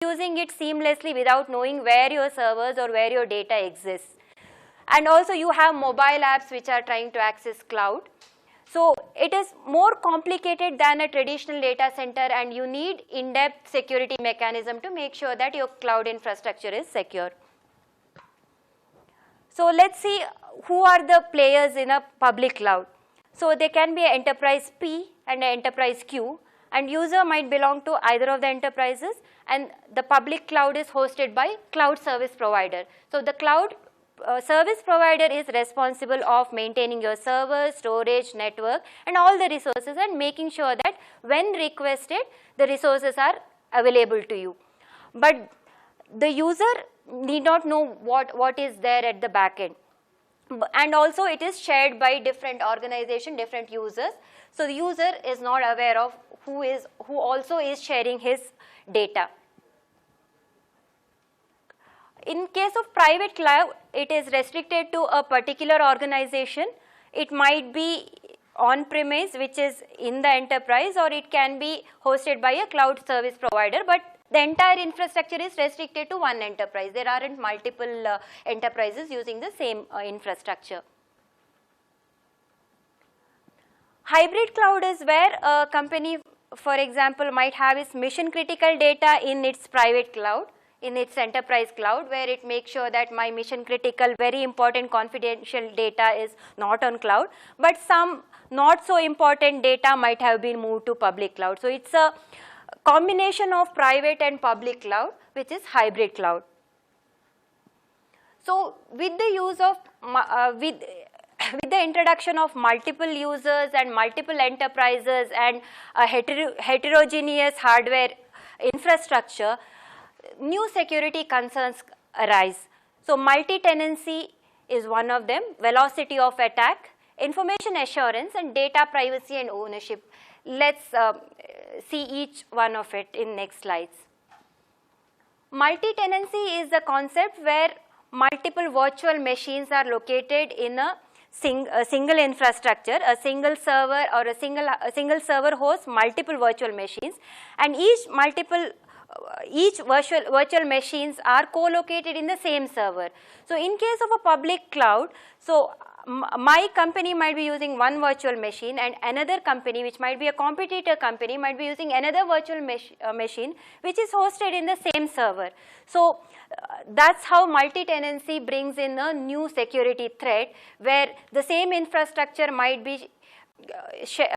using it seamlessly without knowing where your servers or where your data exists. And also you have mobile apps which are trying to access cloud. So it is more complicated than a traditional data center, and you need in-depth security mechanism to make sure that your cloud infrastructure is secure. So let's see who are the players in a public cloud. So there can be an enterprise P and an enterprise Q, and user might belong to either of the enterprises, and the public cloud is hosted by cloud service provider. So the cloud service provider is responsible of maintaining your server, storage, network and all the resources, and making sure that when requested the resources are available to you. But the user need not know what is there at the back end. And also it is shared by different organizations, different users. So the user is not aware of who also is sharing his data. In case of private cloud, it is restricted to a particular organization. It might be on-premise, which is in the enterprise, or it can be hosted by a cloud service provider, but the entire infrastructure is restricted to one enterprise. There aren't multiple enterprises using the same infrastructure. Hybrid cloud is where a company, for example, might have its mission critical data in its private cloud, in its enterprise cloud, where it makes sure that my mission critical, very important confidential data is not on cloud, but some not so important data might have been moved to public cloud. So it's a combination of private and public cloud, which is hybrid cloud. So with the use of with the introduction of multiple users and multiple enterprises and a heterogeneous hardware infrastructure, new security concerns arise. So multi-tenancy is one of them, velocity of attack, information assurance, and data privacy and ownership. Let's see each one of it in next slides. Multi-tenancy is the concept where multiple virtual machines are located in a single infrastructure. A single server or a single server hosts multiple virtual machines, and each virtual machines are co-located in the same server. So in case of a public cloud, so my company might be using one virtual machine, and another company, which might be a competitor company, might be using another virtual machine which is hosted in the same server. So that's how multi-tenancy brings in a new security threat, where the same infrastructure might be